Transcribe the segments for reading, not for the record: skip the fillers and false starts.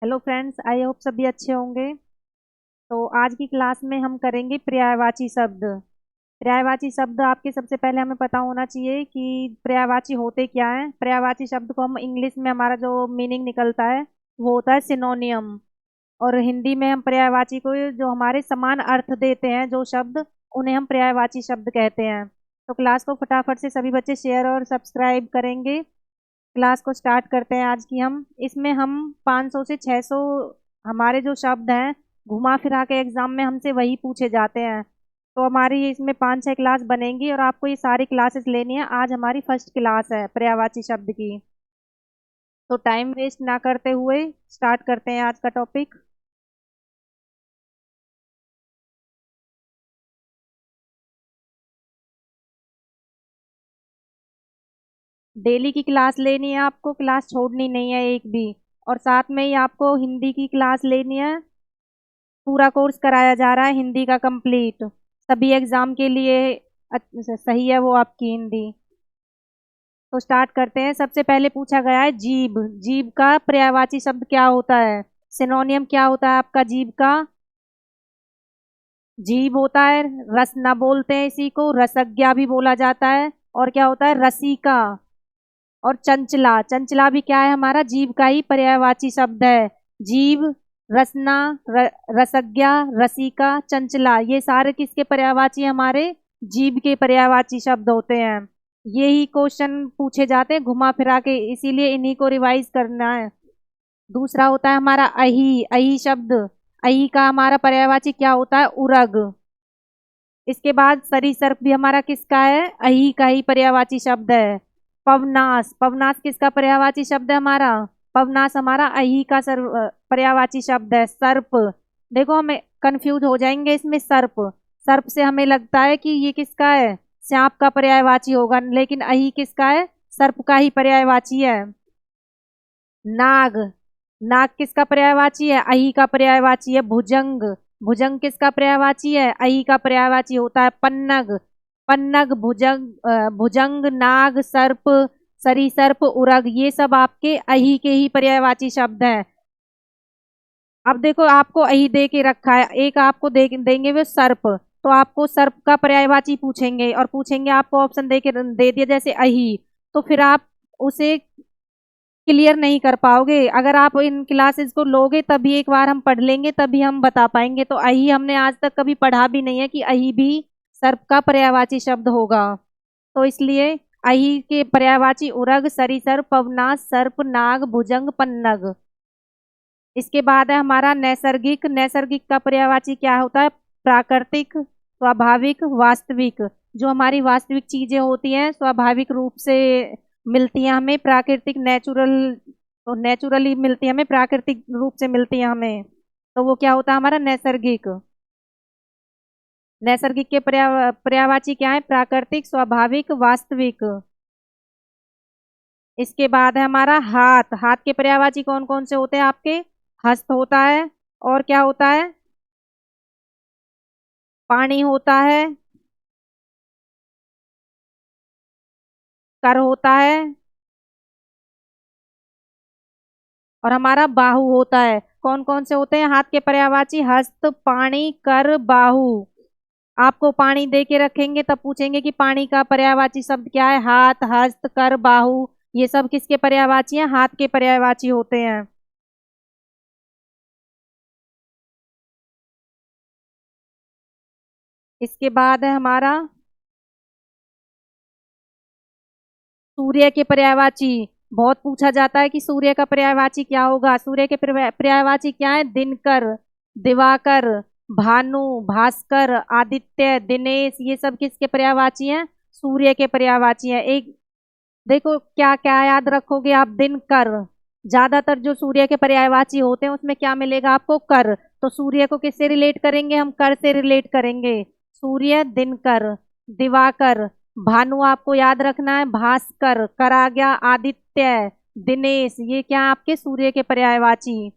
Hello friends, I hope सभी अच्छे होंगे। तो आज की क्लास में हम करेंगे पर्यायवाची शब्द। पर्यायवाची शब्द आपके सबसे पहले हमें पता होना चाहिए कि पर्यायवाची होते क्या हैं। पर्यायवाची शब्द को हम इंग्लिश में हमारा जो मीनिंग निकलता है वो होता है सिनोनियम। और हिंदी में हम पर्यायवाची को जो हमारे समान अर्थ देते हैं जो शब्द, उन्हें हम पर्यायवाची शब्द कहते हैं। तो क्लास को फटाफट से सभी बच्चे शेयर और सब्सक्राइब करेंगे। क्लास को स्टार्ट करते हैं आज की। हम इसमें हम 500 से 600 हमारे जो शब्द हैं, घुमा फिरा के एग्जाम में हमसे वही पूछे जाते हैं। तो हमारी इसमें 5-6 क्लास बनेंगी और आपको ये सारी क्लासेस लेनी है। आज हमारी फर्स्ट क्लास है पर्यायवाची शब्द की। तो टाइम वेस्ट ना करते हुए स्टार्ट करते हैं आज का टॉपिक। डेली की क्लास लेनी है आपको, क्लास छोड़नी नहीं है एक भी। और साथ में ही आपको हिंदी की क्लास लेनी है। पूरा कोर्स कराया जा रहा है हिंदी का कंप्लीट, सभी एग्जाम के लिए। सही है वो आपकी हिंदी। तो स्टार्ट करते हैं। सबसे पहले पूछा गया है जीभ। जीभ का पर्यायवाची शब्द क्या होता है? सिनोनियम क्या होता है आपका जीभ का? जीभ होता है रसना, बोलते हैं इसी को, रसज्ञा भी बोला जाता है। और क्या होता है? रसिका। और चंचला। चंचला भी क्या है? हमारा जीभ का ही पर्यायवाची शब्द है। जीभ, रसना, रसज्ञा, रसिका, चंचला, ये सारे किसके पर्यायवाची? हमारे जीभ के पर्यायवाची शब्द होते हैं। यही क्वेश्चन पूछे जाते हैं घुमा फिरा के, इसीलिए इन्हीं को रिवाइज करना है। दूसरा होता है हमारा अही। अही शब्द, अही का हमारा पर्यायवाची क्या होता है? उरग। इसके बाद सरीसर्प भी हमारा किसका है? अही का ही पर्यायवाची शब्द है। पवनास। पवनास किसका पर्यायवाची शब्द है हमारा? पवनास हमारा अही का पर्यायवाची शब्द है। सर्प। देखो हमें कंफ्यूज हो जाएंगे इसमें। सर्प, सर्प से हमें लगता है कि ये किसका है? सांप का पर्यायवाची होगा, लेकिन अही किसका है? सर्प का ही पर्यायवाची है। नाग। नाग किसका पर्यायवाची है? अही का पर्यायवाची है। भुजंग। भुजंग किसका पर्यायवाची है? अही का पर्यायवाची होता है। पन्नग। पन्नग, भुजंग, भुजंग, नाग, सर्प, सरीसर्प, उरग, ये सब आपके अही के ही पर्यायवाची शब्द हैं। अब देखो आपको अही दे के रखा है, एक आपको देंगे वे सर्प। तो आपको सर्प का पर्यायवाची पूछेंगे और पूछेंगे आपको ऑप्शन दे के दे दिया जैसे अही, तो फिर आप उसे क्लियर नहीं कर पाओगे। अगर आप इन क्लासेस को लोगे तभी एक बार हम पढ़ लेंगे, तभी हम बता पाएंगे। तो अही हमने आज तक कभी पढ़ा भी नहीं है कि अही भी सर्प का पर्यायवाची शब्द होगा। तो इसलिए अही के पर्यायवाची उरग, सरीसर्प, पवनास, सर्प, नाग, भुजंग, पन्नग। इसके बाद है हमारा नैसर्गिक। नैसर्गिक का पर्यायवाची क्या होता है? प्राकृतिक, स्वाभाविक, वास्तविक। जो हमारी वास्तविक चीजें होती हैं, स्वाभाविक रूप से मिलती हैं हमें, प्राकृतिक, नेचुरल, तो नेचुरली मिलती है हमें, प्राकृतिक रूप से मिलती है हमें, तो वो क्या होता है हमारा? नैसर्गिक। नैसर्गिक के पर्यायवाची क्या है? प्राकृतिक, स्वाभाविक, वास्तविक। इसके बाद है हमारा हाथ। हाथ के पर्यायवाची कौन कौन से होते हैं आपके? हस्त होता है, और क्या होता है? पानी होता है, कर होता है, और हमारा बाहु होता है। कौन कौन से होते हैं हाथ के पर्यायवाची? हस्त, पानी, कर, बाहु। आपको पानी दे के रखेंगे तब पूछेंगे कि पानी का पर्यायवाची शब्द क्या है? हाथ, हस्त, कर, बाहु, ये सब किसके पर्यायवाची हैं? हाथ के पर्यायवाची होते हैं। इसके बाद है हमारा सूर्य के पर्यायवाची। बहुत पूछा जाता है कि सूर्य का पर्यायवाची क्या होगा। सूर्य के पर्यायवाची क्या है? दिनकर, दिवाकर, भानु, भास्कर, आदित्य, दिनेश, ये सब किसके पर्यायवाची हैं? सूर्य के पर्यायवाची हैं। एक देखो क्या क्या याद रखोगे आप? दिनकर। ज्यादातर जो सूर्य के पर्यायवाची होते हैं उसमें क्या मिलेगा आपको? कर। तो सूर्य को किससे रिलेट करेंगे हम? कर से रिलेट करेंगे। सूर्य, दिनकर, दिवाकर, भानु आपको याद रखना है, भास्कर, कर आ गया, आदित्य, दिनेश, ये क्या आपके सूर्य के पर्यायवाची।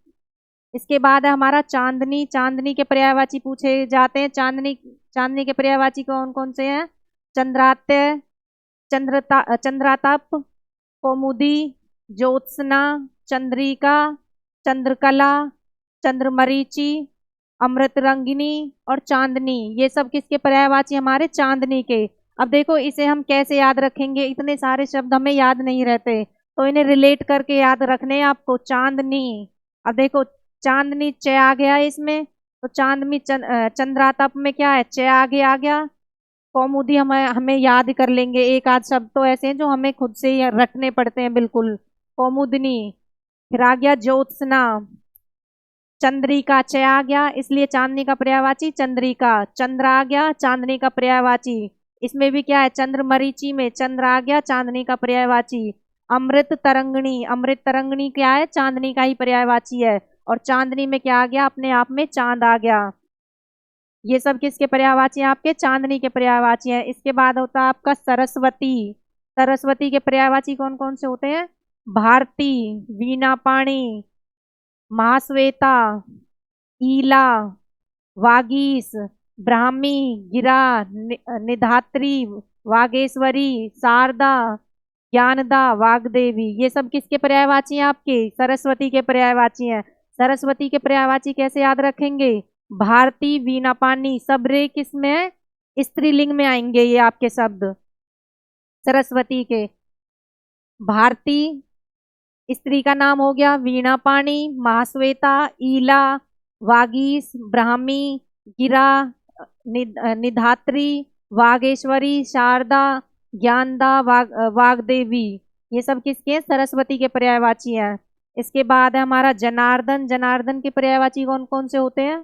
इसके बाद है हमारा चांदनी। चांदनी के पर्यायवाची पूछे जाते हैं। चांदनी, चांदनी के पर्यायवाची कौन कौन से हैं? चंद्रात्य, चंद्रताप, कौमुदी, ज्योत्सना, चंद्रिका, चंद्रकला, चंद्रमरीचि, अमृत रंगिनी और चांदनी, ये सब किसके पर्यायवाची? हमारे चांदनी के। अब देखो इसे हम कैसे याद रखेंगे, इतने सारे शब्द हमें याद नहीं रहते, तो इन्हें रिलेट करके याद रखने हैं आपको। चांदनी, अब देखो चांदनी च आ गया इसमें, तो चांदनी चंद्रातप में क्या है? च आगे आ गया। कौमुदी हमें हमें याद कर लेंगे, एक आध शब्द तो ऐसे हैं जो हमें खुद से ही रटने पड़ते हैं बिल्कुल। कौमुदनी, फिर आ गया ज्योत्सना, चंद्रिका च आ गया, इसलिए चांदनी का पर्यायवाची चंद्रिका। चंद्र आ गया, चांदनी का पर्यायवाची। इसमें भी क्या है? चंद्र मरीचि में चंद्र आ गया, चांदनी का पर्यायवाची। अमृत तरंगणी, अमृत तरंगणी क्या है? चांदनी का ही पर्यायवाची है। और चांदनी में क्या आ गया? अपने आप में चांद आ गया। ये सब किसके पर्यायवाची हैं? आपके चांदनी के पर्यायवाची हैं। इसके बाद होता है आपका सरस्वती। सरस्वती के पर्यायवाची कौन कौन से होते हैं? भारती, वीणा पाणी, महाश्वेता, ईला, वागीश, ब्राह्मी, गिरा, निधात्री, वागेश्वरी, शारदा, ज्ञानदा, वाग्देवी, ये सब किसके पर्यायवाची हैं? आपके सरस्वती के पर्यायवाची हैं। सरस्वती के पर्यायवाची कैसे याद रखेंगे? भारती, वीणा पानी, सब रे किस में है? स्त्रीलिंग में आएंगे ये आपके शब्द सरस्वती के। भारती स्त्री का नाम हो गया, वीणा पाणी, महाश्वेता, ईला, वागीश, ब्राह्मी, गिरा, निधात्री, वागेश्वरी, शारदा, ज्ञानदा, वाग्देवी, ये सब किसके हैं? सरस्वती के पर्यायवाची हैं। इसके बाद है हमारा जनार्दन। जनार्दन के पर्यायवाची कौन कौन से होते हैं?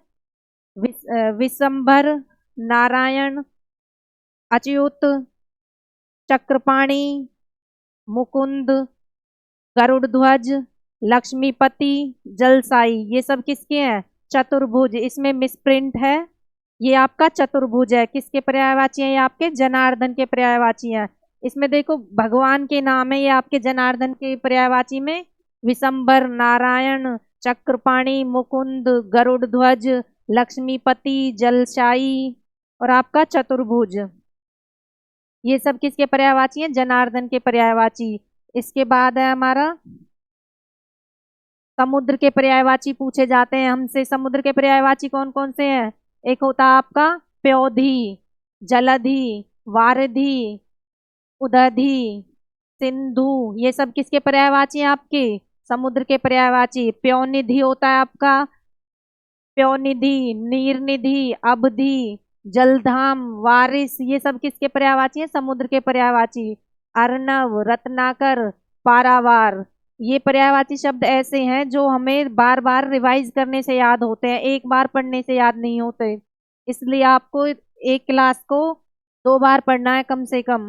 विशंभर, नारायण, अच्युत, चक्रपाणी, मुकुंद, गरुड़ ध्वज, लक्ष्मीपति, जलसाई, ये सब किसके हैं? चतुर्भुज। इसमें मिसप्रिंट है, ये आपका चतुर्भुज है। किसके पर्यायवाची हैं? ये आपके जनार्दन के पर्यायवाची हैं। इसमें देखो भगवान के नाम है, ये आपके जनार्दन के पर्यायवाची में विशंभर, नारायण, चक्रपाणी, मुकुंद, गरुड़ ध्वज, लक्ष्मीपति, जलशाई और आपका चतुर्भुज, ये सब किसके पर्यायवाची हैं? जनार्दन के पर्यायवाची। इसके बाद है हमारा समुद्र के पर्यायवाची पूछे जाते हैं हमसे। समुद्र के पर्यायवाची कौन कौन से हैं? एक होता है आपका प्योधी, जलधि, वारिधि, उदधि, सिंधु, ये सब किसके पर्यायवाची हैं? आपके समुद्र के पर्यायवाची। प्योनिधि होता है आपका, प्योनिधि, नीरनिधि, अबधि, जलधाम, वारिस, ये सब किसके पर्यायवाची हैं? समुद्र के पर्यायवाची। अर्णव, रत्नाकर, पारावार, ये पर्यायवाची शब्द ऐसे हैं जो हमें बार बार रिवाइज करने से याद होते हैं, एक बार पढ़ने से याद नहीं होते, इसलिए आपको एक क्लास को 2 बार पढ़ना है कम से कम।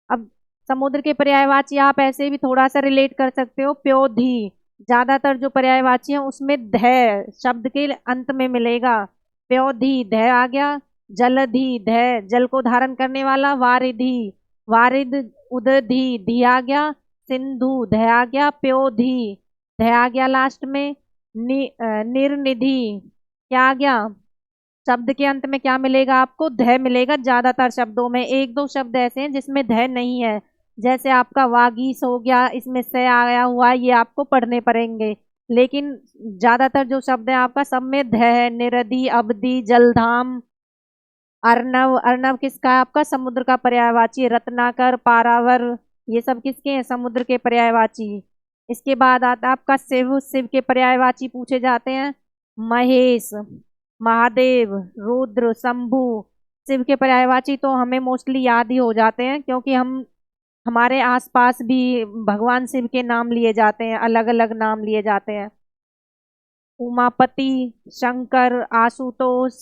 अब समुद्र के पर्यायवाची आप ऐसे भी थोड़ा सा रिलेट कर सकते हो। प्योधी, ज्यादातर जो पर्यायवाची हैं उसमें ध शब्द के अंत में मिलेगा। प्योधी ध आ गया। जलधि ध जल को धारण करने वाला। वारिधि, वारिद, उदधि धी आ गया। सिंधु ध आ गया। प्योधी ध आ गया लास्ट में। निर्निधि क्या आ गया? शब्द के अंत में क्या मिलेगा आपको? ध मिलेगा। ज्यादातर शब्दों में, एक दो शब्द ऐसे हैं जिसमें ध नहीं है, जैसे आपका वागीश हो गया, इसमें से आया हुआ, ये आपको पढ़ने पड़ेंगे, लेकिन ज्यादातर जो शब्द है आपका सब में ध है। निरधि, अवधि, जलधाम, अर्णव, अर्णव किसका है? आपका समुद्र का पर्यायवाची। रत्नाकर, पारावर, ये सब किसके हैं? समुद्र के पर्यायवाची। इसके बाद आता है आपका शिव। शिव के पर्यायवाची पूछे जाते हैं। महेश, महादेव, रुद्र, शंभु, शिव के पर्यायवाची तो हमें मोस्टली याद ही हो जाते हैं, क्योंकि हम हमारे आसपास भी भगवान शिव के नाम लिए जाते हैं, अलग अलग नाम लिए जाते हैं। उमापति, शंकर, आशुतोष,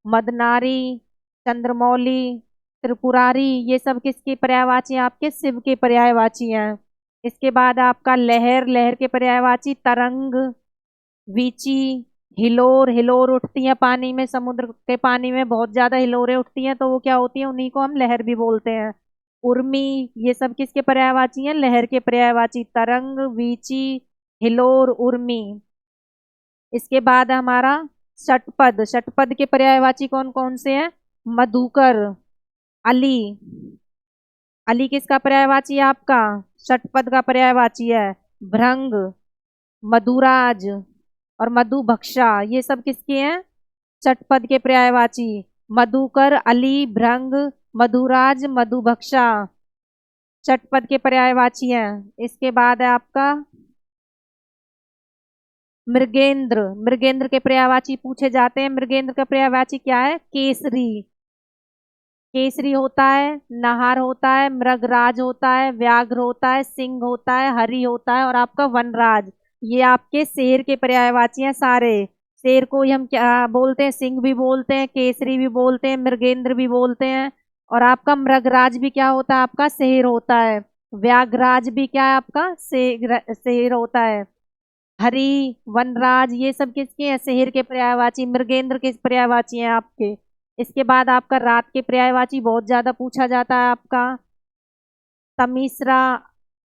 मदनारी, चंद्रमौली, त्रिपुरारी, ये सब किसके पर्यायवाची हैं? आपके शिव के पर्यायवाची हैं। इसके बाद आपका लहर। लहर के पर्यायवाची तरंग, वीची, हिलोर। हिलोर उठती हैं पानी में, समुद्र के पानी में बहुत ज्यादा हिलोरें उठती हैं, तो वो क्या होती हैं? उन्हीं को हम लहर भी बोलते हैं। उर्मी, ये सब किसके पर्यायवाची हैं? लहर के पर्यायवाची। तरंग, वीची, हिलोर, उर्मी। इसके बाद हमारा षटपद। षटपद के पर्यायवाची कौन कौन से हैं? मधुकर, अली। अली किसका पर्यायवाची है? आपका षटपद का पर्यायवाची है। भृंग, मधुराज और मधुभक्षा, ये सब किसके हैं? चटपद के पर्यायवाची। मधुकर, अली, भृंग, मधुराज, मधुभक्षा चटपद के पर्यायवाची हैं। इसके बाद है आपका मृगेंद्र। मृगेंद्र के पर्यायवाची पूछे जाते हैं। मृगेंद्र का पर्यायवाची क्या है? केसरी। केसरी होता है, नाहर होता है, मृगराज होता है, व्याघ्र होता है, सिंह होता है, हरि होता है और आपका वनराज। ये आपके शेर के पर्यायवाची हैं सारे। शेर को ही हम क्या बोलते हैं? सिंह भी बोलते हैं, केसरी भी बोलते हैं, मृगेंद्र भी बोलते हैं। और आपका मृगराज भी क्या होता है? आपका शेर होता है। व्याघ्रराज भी क्या है? आपका शेर होता है। हरि, वनराज, ये सब किसके हैं? शहर के पर्यायवाची। मृगेंद्र के पर्यायवाची हैं आपके। इसके बाद आपका रात के पर्यायवाची बहुत ज्यादा पूछा जाता है आपका तमिश्रा,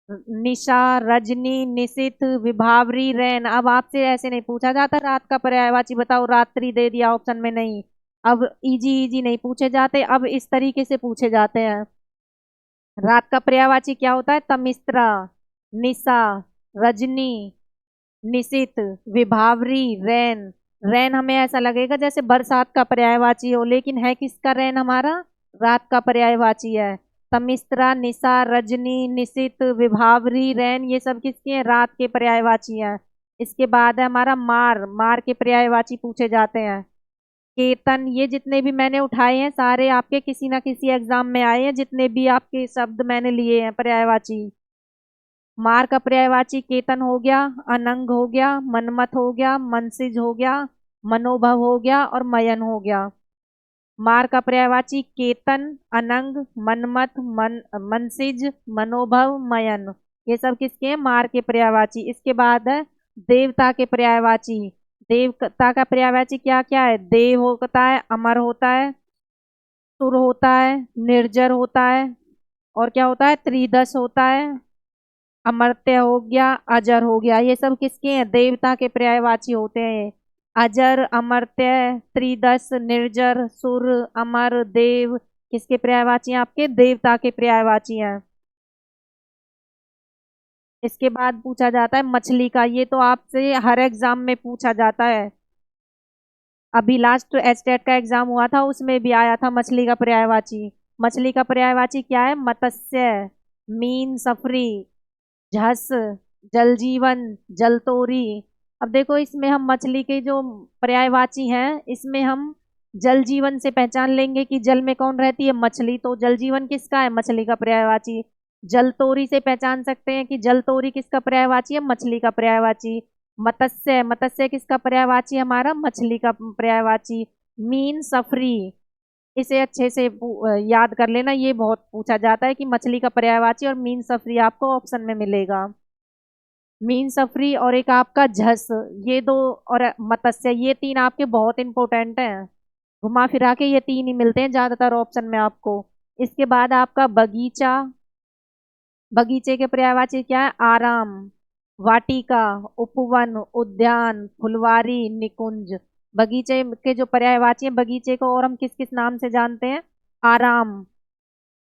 निशा, रजनी, निशित, विभावरी, रैन। अब आपसे ऐसे नहीं पूछा जाता रात का पर्यायवाची बताओ, रात्रि दे दिया ऑप्शन में, नहीं। अब इजी इजी नहीं पूछे जाते, अब इस तरीके से पूछे जाते हैं। रात का पर्यायवाची क्या होता है? तमिश्रा, निशा, रजनी, निशित, विभावरी, रैन। रैन हमें ऐसा लगेगा जैसे बरसात का पर्यायवाची हो, लेकिन है किसका रैन? हमारा रात का पर्यायवाची है। तमिश्रा, निशा, रजनी, निशित, विभावरी, रैन, ये सब किसके हैं? रात के पर्यायवाची हैं। इसके बाद है हमारा मार। मार के पर्यायवाची पूछे जाते हैं। केतन, ये जितने भी मैंने उठाए हैं सारे आपके किसी ना किसी एग्जाम में आए हैं, जितने भी आपके शब्द मैंने लिए हैं पर्यायवाची। मार का पर्यायवाची केतन हो गया, अनंग हो गया, मनमत हो गया, मनसिज हो गया, मनोभव हो गया और मयन हो गया। मार का पर्यायवाची केतन, अनंग, मनमत, मनसिज, मनोभव, मयन, ये सब किसके हैं? मार के पर्यायवाची। इसके बाद है देवता के पर्यायवाची। देवता का पर्यायवाची क्या क्या है? देव होता है, अमर होता है, सुर होता है, निर्जर होता है और क्या होता है? त्रिदश होता है, अमर्त्य हो गया, अजर हो गया। ये सब किसके हैं? देवता के पर्यायवाची होते हैं। अजर, अमर्त्य, त्रिदश, निर्जर, सुर, अमर, देव किसके पर्यायवाची हैं? आपके देवता के पर्यायवाची हैं। इसके बाद पूछा जाता है मछली का। ये तो आपसे हर एग्जाम में पूछा जाता है। अभी लास्ट एचटेट का एग्जाम हुआ था, उसमें भी आया था मछली का पर्यायवाची। मछली का पर्यायवाची क्या है? मत्स्य, मीन, सफरी, झस, जल जीवन, जलतोरी। अब देखो इसमें हम मछली के जो पर्यायवाची हैं, इसमें हम जल जीवन से पहचान लेंगे कि जल में कौन रहती है? मछली। तो जल जीवन किसका है? मछली का पर्यायवाची। जलतोरी से पहचान सकते हैं कि जलतोरी किसका पर्यायवाची है? मछली का पर्यायवाची। मत्स्य, मत्स्य किसका पर्यायवाची है? हमारा मछली का पर्यायवाची। मीन, सफरी, इसे अच्छे से याद कर लेना, ये बहुत पूछा जाता है कि मछली का पर्यायवाची और मीन सफरी आपको ऑप्शन में मिलेगा। मीन सफरी और एक आपका झस, ये दो, और मत्स्य, ये तीन आपके बहुत इंपॉर्टेंट हैं। घुमा फिरा के ये तीन ही मिलते हैं ज्यादातर ऑप्शन में आपको। इसके बाद आपका बगीचा। बगीचे के पर्यायवाची क्या है? आराम, वाटिका, उपवन, उद्यान, फुलवारी, निकुंज। बगीचे के जो पर्यायवाची हैं, बगीचे को और हम किस किस नाम से जानते हैं? आराम,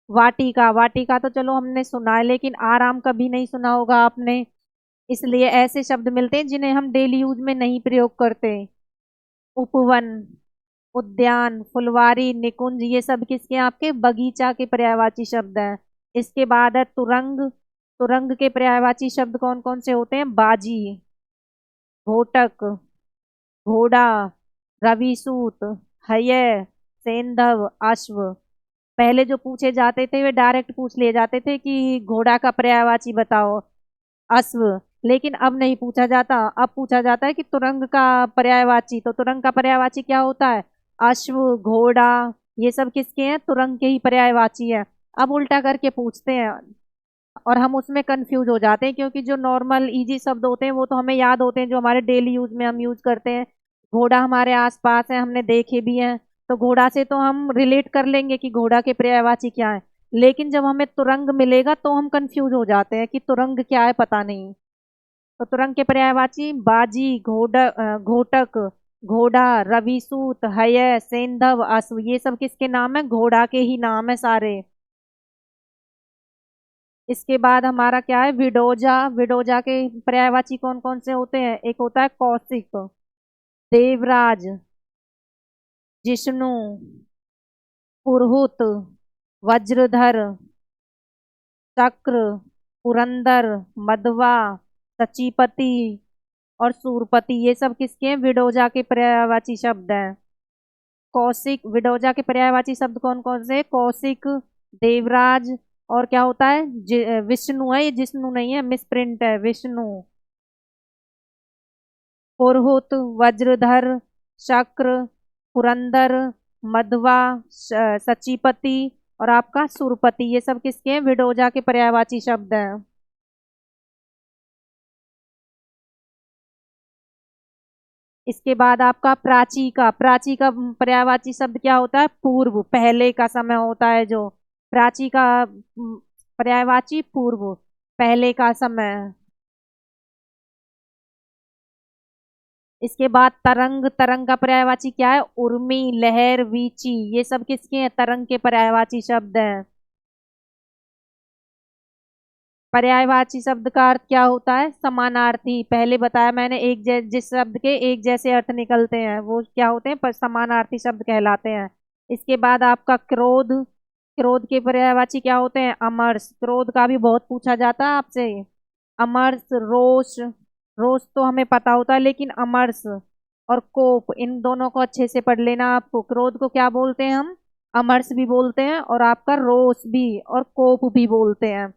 वाटिका। वाटिका तो चलो हमने सुना है, लेकिन आराम कभी नहीं सुना होगा आपने, इसलिए ऐसे शब्द मिलते हैं जिन्हें हम डेली यूज में नहीं प्रयोग करते। उपवन, उद्यान, फुलवारी, निकुंज, ये सब किसके हैं? आपके बगीचा के पर्यायवाची शब्द हैं। इसके बाद है तुरंग। तुरंग के पर्यायवाची शब्द कौन कौन से होते हैं? बाजी, घोटक, घोड़ा, रविसूत, हय, सेंधव, अश्व। पहले जो पूछे जाते थे वे डायरेक्ट पूछ लिए जाते थे कि घोड़ा का पर्यायवाची बताओ, अश्व। लेकिन अब नहीं पूछा जाता, अब पूछा जाता है कि तुरंग का पर्यायवाची। तो तुरंग का पर्यायवाची क्या होता है? अश्व, घोड़ा, ये सब किसके हैं? तुरंग के ही पर्यायवाची है। अब उल्टा करके पूछते हैं और हम उसमें कंफ्यूज हो जाते हैं, क्योंकि जो नॉर्मल इजी शब्द होते हैं वो तो हमें याद होते हैं, जो हमारे डेली यूज में हम यूज करते हैं। घोड़ा हमारे आसपास है, हमने देखे भी हैं, तो घोड़ा से तो हम रिलेट कर लेंगे कि घोड़ा के पर्यायवाची क्या है। लेकिन जब हमें तुरंग मिलेगा तो हम कंफ्यूज हो जाते हैं कि तुरंग क्या है, पता नहीं। तो तुरंग के पर्यायवाची बाजी, घोटक, घोड़ा, रविसूत, हय, सेंधव, अश्व, ये सब किसके नाम है? घोड़ा के ही नाम है सारे। इसके बाद हमारा क्या है, विडोजा। विडोजा के पर्यायवाची कौन कौन से होते हैं? एक होता है कौशिक, देवराज, जिष्णु, पुरहुत, वज्रधर, चक्र, पुरंदर, मध्वा, सचीपति और सूरपति। ये सब किसके हैं? विडोजा के पर्यायवाची शब्द हैं। कौशिक, विडोजा के पर्यायवाची शब्द कौन कौन से? कौशिक, देवराज, और क्या होता है, विष्णु है, ये जिष्णु नहीं है, मिसप्रिंट है, विष्णु, पुरहुत, वज्रधर, शक्र, पुरंदर, मध्वा, सचीपति और आपका सुरपति। ये सब किसके हैं? विडोजा के पर्यायवाची शब्द हैं। इसके बाद आपका प्राची का, प्राची का पर्यायवाची शब्द क्या होता है? पूर्व, पहले का समय होता है जो। प्राची का पर्यायवाची पूर्व, पहले का समय। इसके बाद तरंग, तरंग का पर्यायवाची क्या है? उर्मी, लहर, वीची। ये सब किसके हैं? तरंग के पर्यायवाची शब्द हैं। पर्यायवाची शब्द का अर्थ क्या होता है? समानार्थी। पहले बताया मैंने, जिस शब्द के एक जैसे अर्थ निकलते हैं वो क्या होते हैं? समानार्थी शब्द कहलाते हैं। इसके बाद आपका क्रोध, क्रोध के पर्यायवाची क्या होते हैं? अमर्ष। क्रोध का भी बहुत पूछा जाता है आपसे। अमर्ष, रोष, रोष तो हमें पता होता है, लेकिन अमर्ष और कोप, इन दोनों को अच्छे से पढ़ लेना आपको। क्रोध को क्या बोलते हैं हम? अमर्ष भी बोलते हैं, और आपका रोष भी और कोप भी बोलते हैं।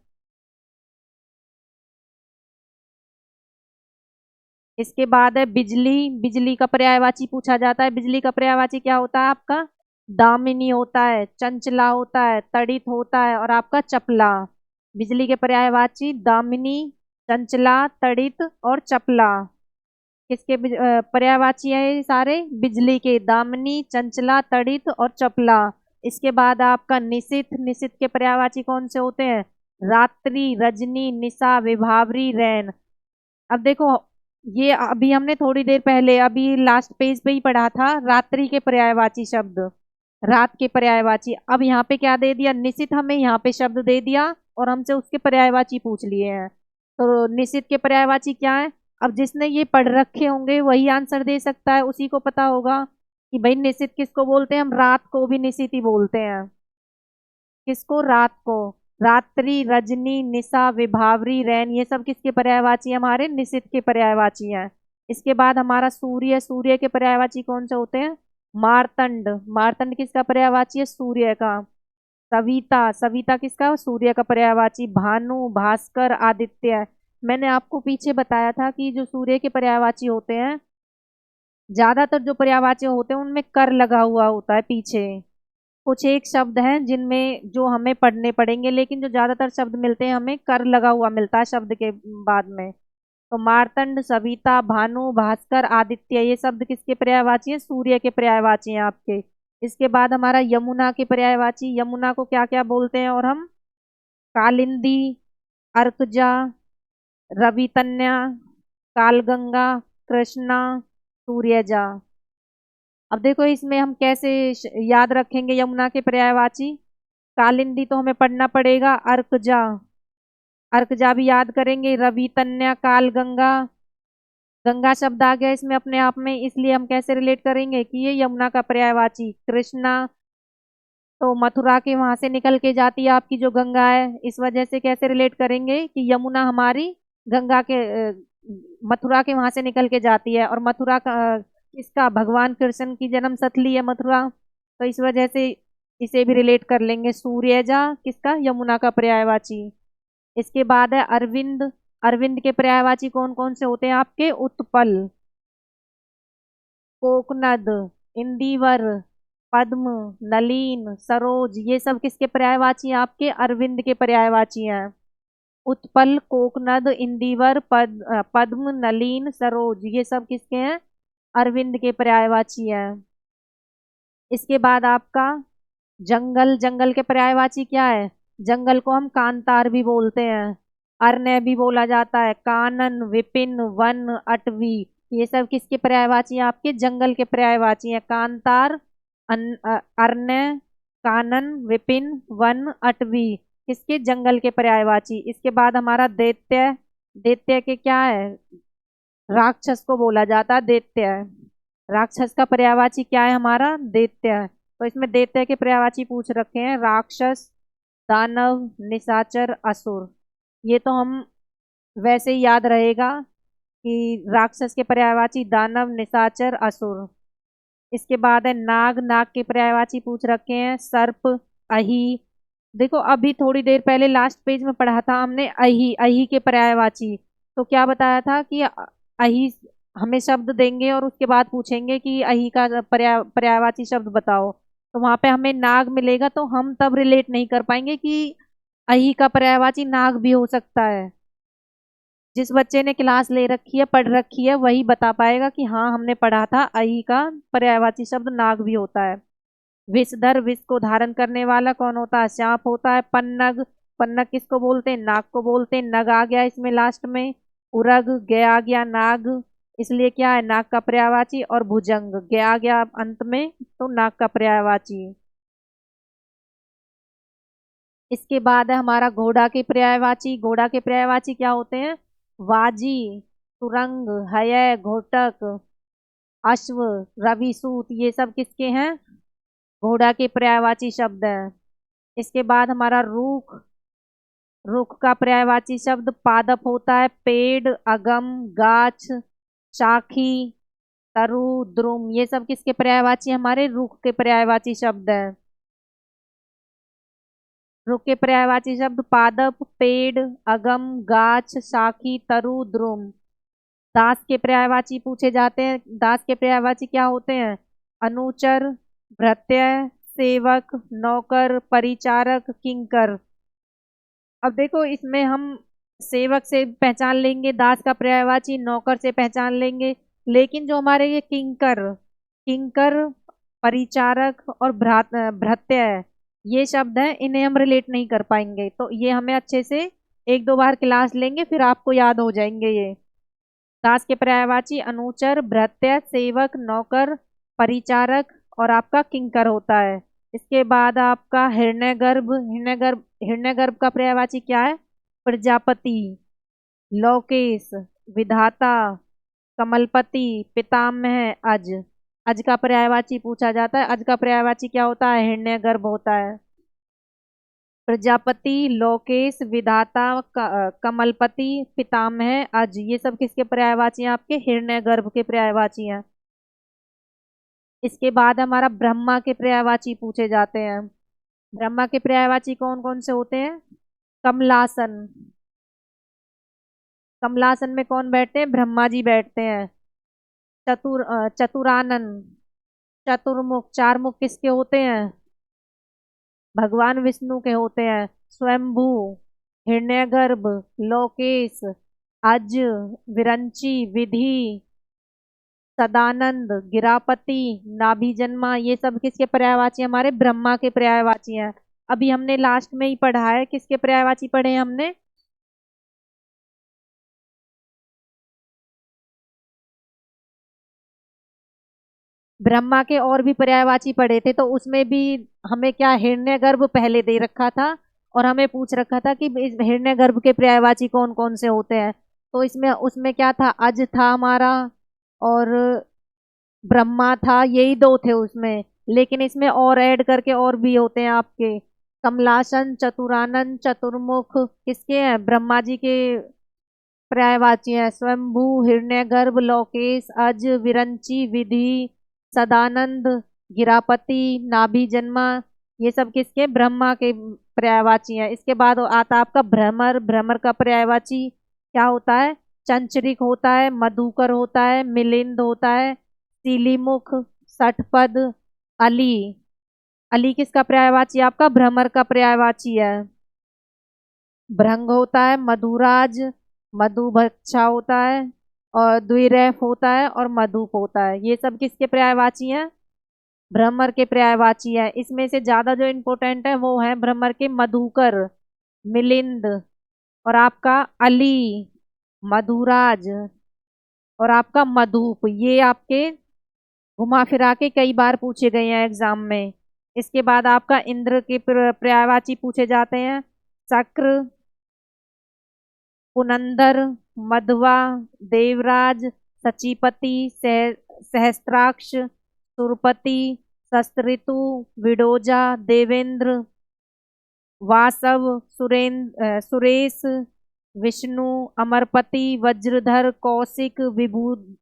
इसके बाद है बिजली। बिजली का पर्यायवाची पूछा जाता है। बिजली का पर्यायवाची क्या होता है आपका? दामिनी होता है, चंचला होता है, तड़ित होता है और आपका चपला। बिजली के पर्यायवाची दामिनी, चंचला, तड़ित और चपला। किसके पर्यायवाची है ये सारे? बिजली के, दामिनी, चंचला, तड़ित और चपला। इसके बाद आपका निशित। निशित के पर्यायवाची कौन से होते हैं? रात्रि, रजनी, निशा, विभावरी, रैन। अब देखो, ये अभी हमने थोड़ी देर पहले अभी लास्ट पेज पे ही पढ़ा था रात्रि के पर्यायवाची शब्द, रात के पर्यायवाची। अब यहाँ पे क्या दे दिया? निशित हमें यहाँ पे शब्द दे दिया और हमसे उसके पर्यायवाची पूछ लिए हैं। तो निशित के पर्यायवाची क्या है? अब जिसने ये पढ़ रखे होंगे वही आंसर दे सकता है, उसी को पता होगा कि भाई निशित किसको बोलते हैं। हम रात को भी निशित ही बोलते हैं। किसको? रात को। रात्रि, रजनी, निशा, विभावरी, रैन, ये सब किसके पर्यायवाची? हमारे निशित के पर्यायवाची हैं। इसके बाद हमारा सूर्य। सूर्य के पर्यायवाची कौन से होते हैं? मार्तंड। मार्तंड किसका पर्यायवाची है? सूर्य का। सविता। सविता किसका? सूर्य का पर्यायवाची। भानु, भास्कर, आदित्य। मैंने आपको पीछे बताया था कि जो सूर्य के पर्यायवाची होते हैं, ज्यादातर जो पर्यायवाची होते हैं उनमें कर लगा हुआ होता है पीछे। कुछ एक शब्द हैं जिनमें जो हमें पढ़ने पड़ेंगे, लेकिन जो ज्यादातर शब्द मिलते हैं हमें कर लगा हुआ मिलता है शब्द के बाद में। तो मार्तंड, सविता, भानु, भास्कर, आदित्य, ये शब्द किसके पर्यायवाची हैं? सूर्य के पर्यायवाची हैं आपके। इसके बाद हमारा यमुना के पर्यायवाची। यमुना को क्या क्या बोलते हैं? और हम कालिंदी, अर्कजा, रवितन्या, कालगंगा, कृष्णा, सूर्यजा। अब देखो इसमें हम कैसे याद रखेंगे यमुना के पर्यायवाची? कालिंदी तो हमें पढ़ना पड़ेगा। अर्कजा, अर्कजा भी याद करेंगे। रवि, तन्या, काल, गंगा। गंगा शब्द आ गया इसमें अपने आप में, इसलिए हम कैसे रिलेट करेंगे कि ये यमुना का पर्यायवाची। कृष्णा तो मथुरा के वहां से निकल के जाती है आपकी जो गंगा है, इस वजह से कैसे रिलेट करेंगे कि यमुना हमारी गंगा के मथुरा के वहां से निकल के जाती है। और मथुरा का किसका? भगवान कृष्ण की जन्म स्थली है मथुरा, तो इस वजह से इसे भी रिलेट कर लेंगे। सूर्यजा किसका? यमुना का पर्यायवाची। इसके बाद है अरविंद। अरविंद के पर्यायवाची कौन कौन से होते हैं आपके? उत्पल, कोकनद, इंदिवर, पद्म, नलीन, सरोज, ये सब किसके पर्यायवाची हैं आपके? अरविंद के पर्यायवाची हैं। उत्पल, कोकनद, इंदिवर, पद्म, नलीन, सरोज, ये सब किसके हैं? अरविंद के पर्यायवाची हैं। इसके बाद आपका जंगल। जंगल के पर्यायवाची क्या है? जंगल को हम कांतार भी बोलते हैं, अरण्य भी बोला जाता है, कानन, विपिन, वन, अटवी, ये सब किसके पर्यायवाची हैं आपके? जंगल के पर्यायवाची हैं। कांतार, अरण्य, कानन, विपिन, वन, अटवी, किसके? जंगल के पर्यायवाची। इसके बाद हमारा दैत्य, दैत्य के क्या है? राक्षस को बोला जाता है दैत्य। राक्षस का पर्यायवाची क्या है हमारा? दैत्य। तो इसमें दैत्य के पर्यायवाची पूछ रखे हैं, राक्षस, दानव, निशाचर, असुर। ये तो हम वैसे ही याद रहेगा कि राक्षस के पर्यायवाची दानव, निशाचर, असुर। इसके बाद है नाग, नाग के पर्यायवाची पूछ रखे हैं, सर्प, अही। देखो अभी थोड़ी देर पहले लास्ट पेज में पढ़ा था हमने अही, अही के पर्यायवाची। तो क्या बताया था कि अही हमें शब्द देंगे और उसके बाद पूछेंगे कि अही का पर्यायवाची शब्द बताओ। तो वहां पे हमें नाग मिलेगा, तो हम तब रिलेट नहीं कर पाएंगे कि अही का पर्यायवाची नाग भी हो सकता है। जिस बच्चे ने क्लास ले रखी है, पढ़ रखी है, वही बता पाएगा कि हाँ हमने पढ़ा था अही का पर्यायवाची शब्द नाग भी होता है। विषधर, विष को धारण करने वाला कौन होता है? सांप होता है। पन्नग, पन्नग किसको बोलते हैं? नाग को बोलते हैं। नग आ गया इसमें लास्ट में। उरग, गया आ गया नाग, इसलिए क्या है? नाग का पर्यायवाची। और भुजंग, गया आ गया अंत में, तो नाग का पर्यायवाची। इसके बाद है हमारा घोड़ा के पर्यायवाची। घोड़ा के पर्यायवाची क्या होते हैं? वाजी, तुरंग, हय, घोटक, अश्व, रविसूत, ये सब किसके हैं? घोड़ा के पर्यायवाची शब्द है। इसके बाद हमारा रूख, रुख का पर्यायवाची शब्द पादप होता है। पेड़, अगम, गाछ, शाखी, तरु, द्रुम, ये सब किसके पर्यायवाची? हमारे रुख के पर्यायवाची शब्द है। रुख के पर्यायवाची शब्द पादप, पेड़, अगम, गाछ, शाखी, तरु, द्रुम। दास के पर्यायवाची पूछे जाते हैं। दास के पर्यायवाची क्या होते हैं? अनुचर, भृत्य, सेवक, नौकर, परिचारक, किंकर। अब देखो इसमें हम सेवक से पहचान लेंगे दास का पर्यायवाची, नौकर से पहचान लेंगे, लेकिन जो हमारे ये किंकर, किंकर, परिचारक और भृत्य है, ये शब्द हैं, इन्हें हम रिलेट नहीं कर पाएंगे। तो ये हमें अच्छे से एक दो बार क्लास लेंगे फिर आपको याद हो जाएंगे ये। दास के पर्यायवाची अनुचर, भृत्य, सेवक, नौकर, परिचारक और आपका किंकर होता है। इसके बाद आपका हिरण्यगर्भ, हिरण्यगर्भ, हिरण्यगर्भ का पर्यायवाची क्या है? प्रजापति, लोकेश, विधाता, कमलपति, पितामह, अज। अज का पर्यायवाची पूछा जाता है। अज का पर्यायवाची क्या होता है? हिरण्यगर्भ होता है। प्रजापति, लोकेश, विधाता, कमलपति, पितामह, अज, ये सब किसके पर्यायवाची हैं? आपके हिरण्यगर्भ के पर्यायवाची हैं। इसके बाद हमारा ब्रह्मा के पर्यायवाची पूछे जाते हैं। ब्रह्मा के पर्यायवाची कौन कौन से होते हैं? कमलासन, कमलासन में कौन बैठते हैं? ब्रह्मा जी बैठते हैं। चतुरानन, चतुर्मुख, चार मुख किसके होते हैं? भगवान विष्णु के होते हैं। स्वयंभू, हिरण्यगर्भ, लोकेश, अज, विरंची, विधि, सदानंद, गिरापति, नाभि जन्मा, ये सब किसके पर्यायवाची? हमारे ब्रह्मा के पर्यायवाची हैं। अभी हमने लास्ट में ही पढ़ा है, किसके पर्यायवाची पढ़े हैं हमने? ब्रह्मा के और भी पर्यायवाची पढ़े थे, तो उसमें भी हमें क्या हिरण्यगर्भ पहले दे रखा था और हमें पूछ रखा था कि इस हिरण्यगर्भ के पर्यायवाची कौन कौन से होते हैं। तो इसमें उसमें क्या था? अज था हमारा और ब्रह्मा था, यही दो थे उसमें। लेकिन इसमें और ऐड करके और भी होते हैं आपके, कमलासन, चतुरानन, चतुर्मुख, किसके हैं? ब्रह्मा जी के पर्यायवाची हैं। स्वयंभू, हिरण्यगर्भ, लोकेश, अज, विरंची, विधि, सदानंद, गिरापति, नाभि जन्मा, ये सब किसके? ब्रह्मा के पर्यायवाची हैं। इसके बाद आता आपका भ्रमर, भ्रमर का पर्यायवाची क्या होता है? चंचरिक होता है, मधुकर होता है, मिलिंद होता है, सीलीमुख, सठपद, अली। अली किसका पर्यायवाची? आपका भ्रमर का पर्यायवाची है। भृंग होता है, मधुराज, मधुभक्षा होता है और द्विरेफ होता है और मधुप होता है। ये सब किसके पर्यायवाची हैं? भ्रमर के पर्यायवाची है। इसमें से ज्यादा जो इम्पोर्टेंट है वो है भ्रमर के मधुकर, मिलिंद और आपका अली, मधुराज और आपका मधुप। ये आपके घुमा फिरा के कई बार पूछे गए हैं एग्जाम में। इसके बाद आपका इंद्र के पर्यायवाची पूछे जाते हैं। शक्र, पुनंदर, मध्वा, देवराज, सचीपति, सहस्त्राक्ष, सुरपति, शस्त्रितु, विडोजा, देवेंद्र, वासव, सुरेश, विष्णु, अमरपति, वज्रधर, कौशिक,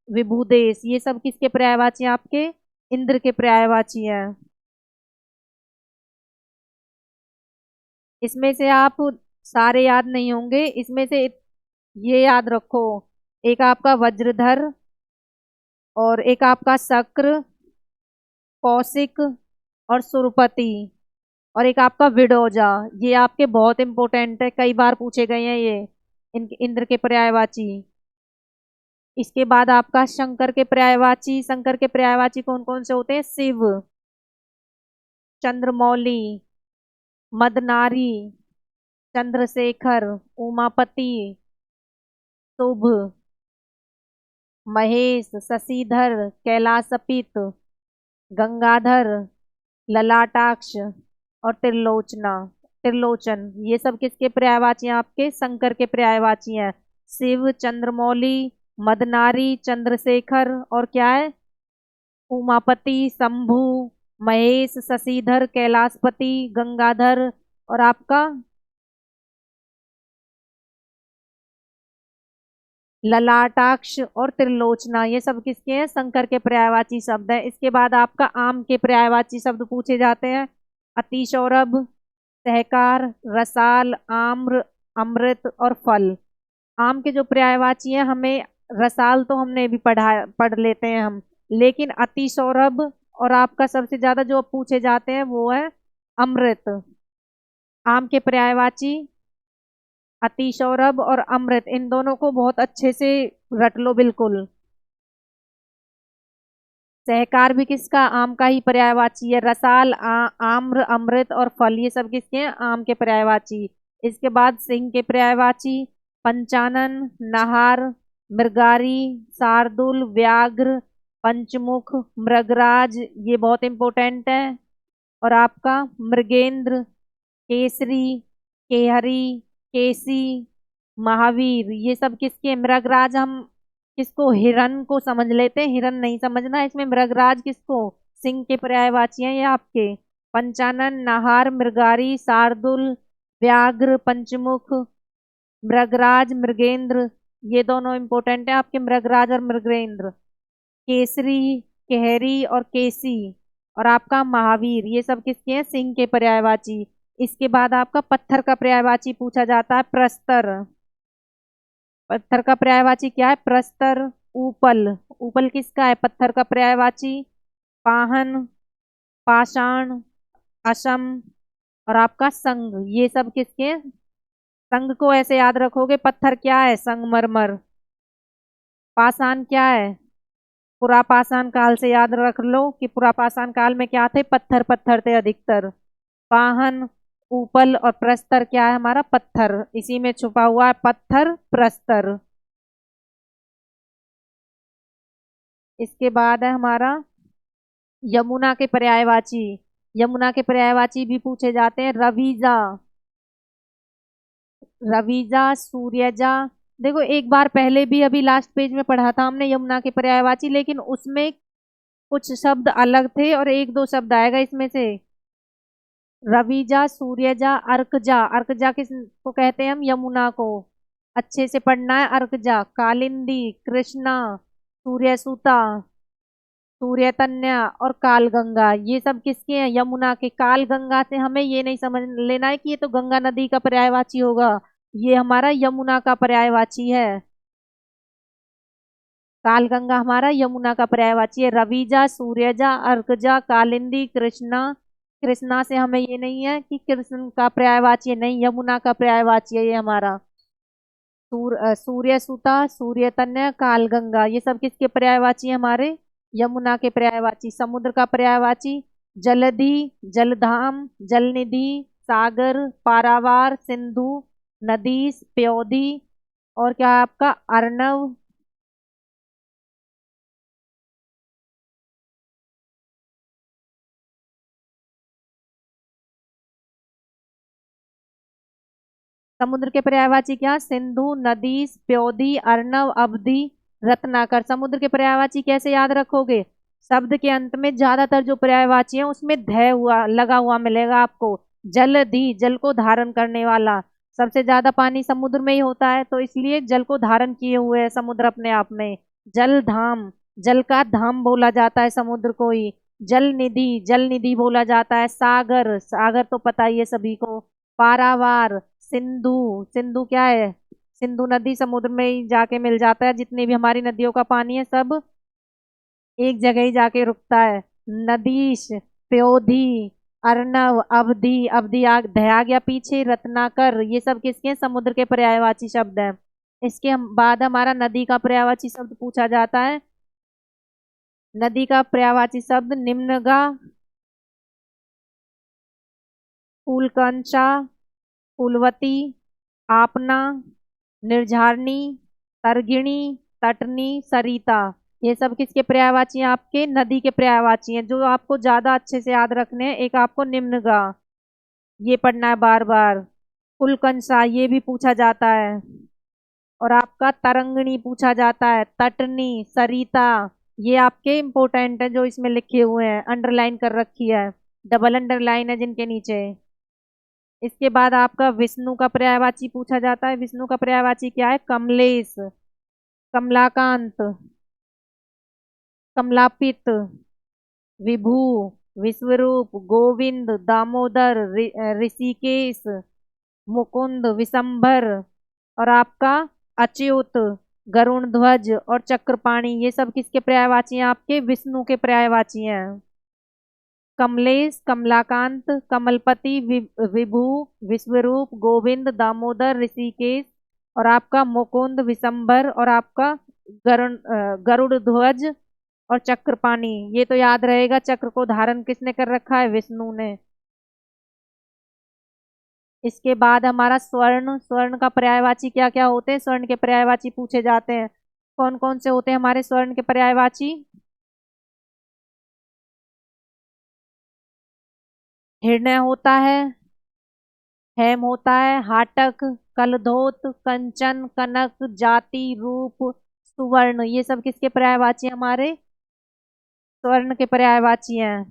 विभूदेश, ये सब किसके पर्यायवाची हैं? आपके इंद्र के पर्यायवाची हैं। इसमें से आप सारे याद नहीं होंगे, इसमें से ये याद रखो, एक आपका वज्रधर, और एक आपका शक्र, कौशिक, और सुरपति, और एक आपका विडोजा। ये आपके बहुत इंपॉर्टेंट है, कई बार पूछे गए हैं ये इंद्र के पर्यायवाची। इसके बाद आपका शंकर के पर्यायवाची। शंकर के पर्यायवाची कौन कौन से होते हैं? शिव, चंद्रमौली, मदनारी, चंद्रशेखर, उमापति, शुभ, महेश, शशिधर, कैलासपित, गंगाधर, ललाटाक्ष, और त्रिलोचन, ये सब किसके पर्यायवाची हैं? आपके शंकर के पर्यायवाची हैं। शिव, चंद्रमौली, मदनारी, चंद्रशेखर, और क्या है? उमापति, शंभु, महेश, शशिधर, कैलाशपति, गंगाधर, और आपका ललाटाक्ष और त्रिलोचना, ये सब किसके हैं? शंकर के पर्यायवाची शब्द है। इसके बाद आपका आम के पर्यायवाची शब्द पूछे जाते हैं। अतिसौरभ, सहकार, रसाल, आम्र, अमृत, और फल। आम के जो पर्यायवाची हैं, हमें रसाल तो हमने भी पढ़ लेते हैं हम, लेकिन अतिसौरभ और आपका सबसे ज्यादा जो पूछे जाते हैं वो है अमृत। आम के पर्यायवाची अतिसौरभ और अमृत, इन दोनों को बहुत अच्छे से रट लो बिल्कुल। सहकार भी किसका? आम का ही पर्यायवाची है। रसाल, आम्र, अमृत, और फल, ये सब किसके हैं? आम के पर्यायवाची। इसके बाद सिंह के पर्यायवाची पंचानन, नाहार, मृगारी, शार्दुल, व्याघ्र, पंचमुख, मृगराज, ये बहुत इंपॉर्टेंट है। और आपका मृगेंद्र, केसरी, केहरी, केसी, महावीर, ये सब किसके? मृगराज हम किसको? हिरण को समझ लेते हैं, हिरण नहीं समझना इसमें। मृगराज किसको? सिंह के पर्यायवाची हैं ये आपके। पंचानन, नाहार, मृगारी, शार्दुल, व्याघ्र, पंचमुख, मृगराज, मृगेंद्र, ये दोनों इंपॉर्टेंट है आपके, मृगराज और मृगेंद्र। केसरी, केहरी, और केसी, और आपका महावीर, ये सब किसके हैं? सिंह के पर्यायवाची। इसके बाद आपका पत्थर का पर्यायवाची पूछा जाता है, प्रस्तर। पत्थर का पर्यायवाची क्या है? प्रस्तर। ऊपल, ऊपल किसका है? पत्थर का पर्यायवाची। पाहन, पाषाण, असम, और आपका संग, ये सब किसके हैं? संग को ऐसे याद रखोगे, पत्थर क्या है? संगमरमर। पाषाण क्या है? पुरापाषाण काल से याद रख लो कि पुरापाषाण काल में क्या थे? पत्थर पत्थर थे अधिकतर। पाहन, ऊपल, और प्रस्तर क्या है हमारा? पत्थर, इसी में छुपा हुआ है पत्थर, प्रस्तर। इसके बाद है हमारा यमुना के पर्यायवाची। यमुना के पर्यायवाची भी पूछे जाते हैं। रवीजा, रवीजा, सूर्यजा। देखो एक बार पहले भी अभी लास्ट पेज में पढ़ा था हमने यमुना के पर्यायवाची, लेकिन उसमें कुछ शब्द अलग थे और एक दो शब्द आएगा इसमें से। रवीजा, सूर्यजा, अर्कजा। अर्कजा किसको कहते हैं हम? यमुना को। अच्छे से पढ़ना है। अर्कजा, कालिंदी, कृष्णा, सूर्यसुता, सूर्यतन्या, और कालगंगा, ये सब किसके हैं? यमुना के। कालगंगा से हमें ये नहीं समझ लेना है कि ये तो गंगा नदी का पर्यायवाची होगा, ये हमारा यमुना का पर्यायवाची है। कालगंगा हमारा यमुना का पर्यायवाची है। रवीजा, सूर्यजा, अर्कजा, कालिंदी, कृष्णा। कृष्णा से हमें ये नहीं है कि कृष्ण का पर्यायवाची है, नहीं, यमुना का पर्यायवाची है ये हमारा। सूर्य सुता, सूर्य तन्य, कालगंगा, ये सब किसके पर्यायवाची है? हमारे यमुना के पर्यायवाची। समुद्र का पर्यायवाची जलधि, जलधाम, जलनिधि, सागर, पारावार, सिंधु, नदी, प्योधि, और क्या है आपका? अर्णव, समुद्र के पर्यायवाची क्या? सिंधु, नदी, प्योदी, अर्णव, अवधि, रत्नाकर। समुद्र के पर्यायवाची कैसे याद रखोगे? शब्द के अंत में ज्यादातर जो पर्यायवाची है उसमें ध हुआ लगा हुआ मिलेगा आपको। जलधि, जल को धारण करने वाला। सबसे ज्यादा पानी समुद्र में ही होता है, तो इसलिए जल को धारण किए हुए है समुद्र अपने आप में। जल धाम, जल का धाम बोला जाता है समुद्र को ही। जल निधि, जल निधि बोला जाता है। सागर, सागर तो पता ही है सभी को। पारावार, सिंधु, सिंधु क्या है? सिंधु नदी समुद्र में ही जाके मिल जाता है। जितनी भी हमारी नदियों का पानी है सब एक जगह ही जाके रुकता है। नदीश, प्योधी, अर्णव, अवधि, अवधि आ गया पीछे। रत्नाकर, ये सब किसके हैं? समुद्र के पर्यायवाची शब्द है। इसके बाद हमारा नदी का पर्यायवाची शब्द पूछा जाता है। नदी का पर्यायवाची शब्द निम्नगा, फूलकंशा, फूलवती, आपना, निर्झरणी, तरगिणी, तटनी, सरिता। ये सब किसके पर्यायवाची हैं? आपके नदी के पर्यायवाची हैं। जो आपको ज्यादा अच्छे से याद रखने हैं, एक आपको निम्नगा, ये पढ़ना है बार बार। फुलकंसा, ये भी पूछा जाता है। और आपका तरंगिणी पूछा जाता है। तटनी, सरिता, ये आपके इंपॉर्टेंट है जो इसमें लिखे हुए हैं, अंडरलाइन कर रखी है, डबल अंडरलाइन है जिनके नीचे। इसके बाद आपका विष्णु का पर्यायवाची पूछा जाता है। विष्णु का पर्यायवाची क्या है? कमलेश, कमलाकांत, कमलापित, विभु, विश्वरूप, गोविंद, दामोदर, ऋषिकेश, मुकुंद, विशंभर। और आपका अच्युत, गरुण ध्वज और चक्रपाणी, ये सब किसके पर्यायवाची हैं? आपके विष्णु के पर्यायवाची हैं। कमलेश, कमलाकांत, कमलपति, विभु, विश्वरूप, गोविंद, दामोदर, ऋषिकेश और आपका मुकुंद, विशंभर और आपका गरुड़ ध्वज और चक्रपाणी। ये तो याद रहेगा, चक्र को धारण किसने कर रखा है? विष्णु ने। इसके बाद हमारा स्वर्ण, स्वर्ण का पर्यायवाची क्या क्या होते हैं? स्वर्ण के पर्यायवाची पूछे जाते हैं। कौन कौन से होते हैं हमारे स्वर्ण के पर्यायवाची? हिरण्य होता है, हेम होता है, हाटक, कलधोत, कंचन, कनक, जाति, रूप, सुवर्ण, ये सब किसके पर्यायवाची हैं? हमारे स्वर्ण के पर्यायवाची हैं।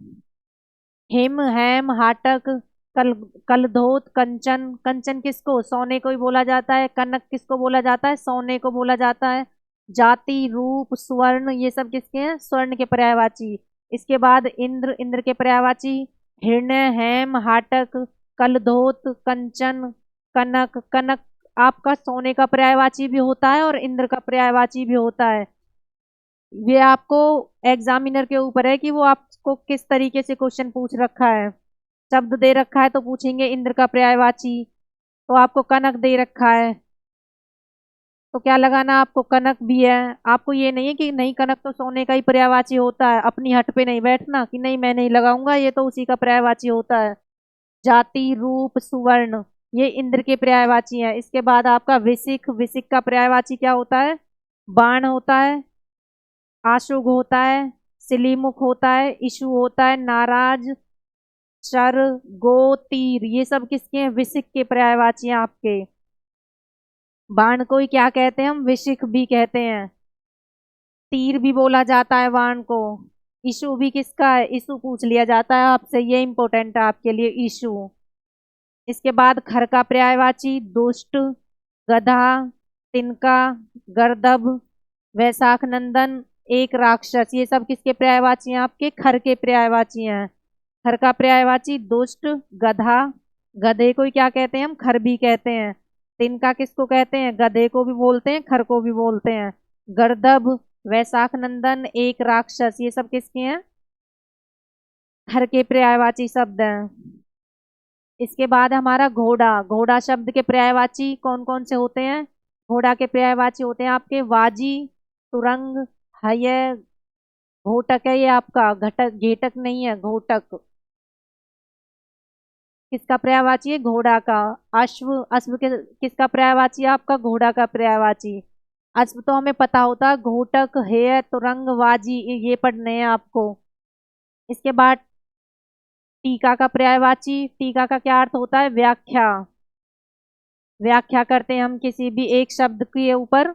हिम, हैम, हाटक, कल कलधोत, कंचन। कंचन किसको? सोने को ही बोला जाता है। कनक किसको बोला जाता है? सोने को बोला जाता है। जाति, रूप, स्वर्ण, ये सब किसके हैं? स्वर्ण के पर्यायवाची। इसके बाद इंद्र, इंद्र के पर्यायवाची हिरण्य, हेम, हाटक, कलधोत, कंचन, कनक। कनक आपका सोने का पर्यायवाची भी होता है और इंद्र का पर्यायवाची भी होता है। ये आपको एग्जामिनर के ऊपर है कि वो आपको किस तरीके से क्वेश्चन पूछ रखा है। शब्द दे रखा है तो पूछेंगे इंद्र का पर्यायवाची। तो आपको कनक दे रखा है तो क्या लगाना? आपको कनक भी है। आपको ये नहीं है कि नहीं कनक तो सोने का ही पर्यायवाची होता है, अपनी हट पे नहीं बैठना कि नहीं मैं नहीं लगाऊंगा, ये तो उसी का पर्यायवाची होता है। जाति, रूप, सुवर्ण, ये इंद्र के पर्यायवाची है। इसके बाद आपका विसिक, विसिक का पर्यायवाची क्या होता है? बाण होता है, आशुग होता है, सिलीमुख होता है, इशु होता है, नाराज, शर, गो, तीर, ये सब किसके हैं? विसिक के पर्यायवाची हैं आपके। बाण को ही क्या कहते हैं हम? विशिख भी कहते हैं। तीर भी बोला जाता है बाण को। इशु भी किसका है? इशु पूछ लिया जाता है आपसे, ये इंपॉर्टेंट है आपके लिए, इशु। इसके बाद खर का पर्यायवाची दुष्ट, गधा, तिनका, गर्दभ, वैशाख नंदन, एक राक्षस, ये सब किसके पर्यायवाची हैं? आपके खर के पर्यायवाची हैं। खर का पर्यायवाची दुष्ट, गधा, गधे को ही क्या कहते हैं हम? खर भी कहते हैं। तिनका किसको कहते हैं? गधे को भी बोलते हैं, खर को भी बोलते हैं। गर्दभ, वैशाख नंदन, एक राक्षस, ये सब किसके हैं? खर के पर्यायवाची शब्द हैं। इसके बाद हमारा घोड़ा, घोड़ा शब्द के पर्यायवाची कौन कौन से होते हैं? घोड़ा के पर्यायवाची होते हैं आपके वाजी, तुरंग, हय, घोटक है ये आपका, घटक, घेटक नहीं है, घोटक। किसका पर्यायवाची है? घोड़ा का। अश्व, अश्व के किसका पर्यायवाची है? आपका घोड़ा का पर्यायवाची। अश्व तो हमें पता होता है, घोटक, हेय, तुरंग, वाजी, ये पढ़ने हैं आपको। इसके बाद टीका का पर्यायवाची, टीका का क्या अर्थ होता है? व्याख्या। व्याख्या करते हैं हम किसी भी एक शब्द के ऊपर,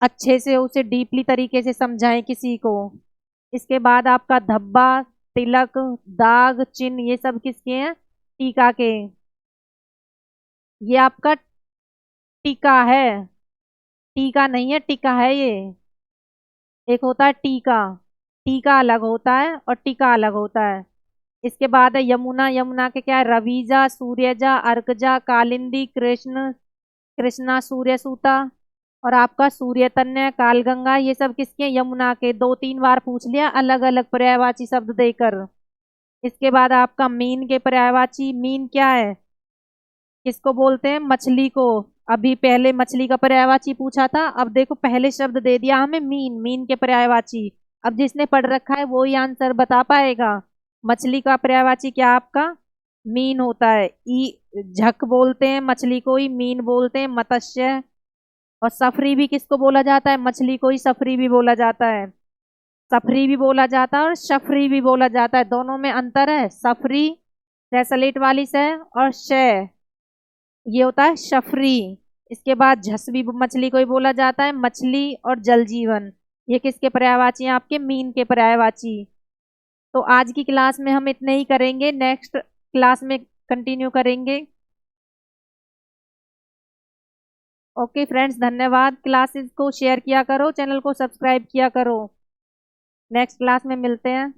अच्छे से उसे डीपली तरीके से समझाएं किसी को। इसके बाद आपका धब्बा, तिलक, दाग, चिन्ह, ये सब किसके हैं? टीका के। ये आपका टीका है, टीका नहीं है, टीका है ये। एक होता है टीका, टीका अलग होता है और टीका अलग होता है। इसके बाद है यमुना, यमुना के क्या है? रवीजा, सूर्यजा, अर्कजा, कालिंदी, कृष्ण, कृष्णा, सूर्य सूता, और आपका सूर्य तन्य, कालगंगा, ये सब किसके? यमुना के। 2-3 बार पूछ लिया अलग अलग पर्यायवाची शब्द देकर। इसके बाद आपका मीन के पर्यायवाची, मीन क्या है? किसको बोलते हैं? मछली को। अभी पहले मछली का पर्यायवाची पूछा था, अब देखो पहले शब्द दे दिया हमें मीन, मीन के पर्यायवाची। अब जिसने पढ़ रखा है वो ही आंसर बता पाएगा। मछली का पर्यायवाची क्या आपका? मीन होता है। ई झक बोलते हैं मछली को ही, मीन बोलते हैं मत्स्य। और सफरी भी किसको बोला जाता है? मछली को ही सफरी भी बोला जाता है। सफरी भी बोला जाता है और शफरी भी बोला जाता है, दोनों में अंतर है। सफरी सैसलेट वाली से और शय, ये होता है शफरी। इसके बाद झसवी मछली को ही बोला जाता है, मछली और जल जीवन, ये किसके पर्यायवाची हैं? आपके मीन के पर्यायवाची। तो आज की क्लास में हम इतने ही करेंगे, नेक्स्ट क्लास में कंटिन्यू करेंगे। ओके फ्रेंड्स, धन्यवाद। क्लासेस को शेयर किया करो, चैनल को सब्सक्राइब किया करो। नेक्स्ट क्लास में मिलते हैं।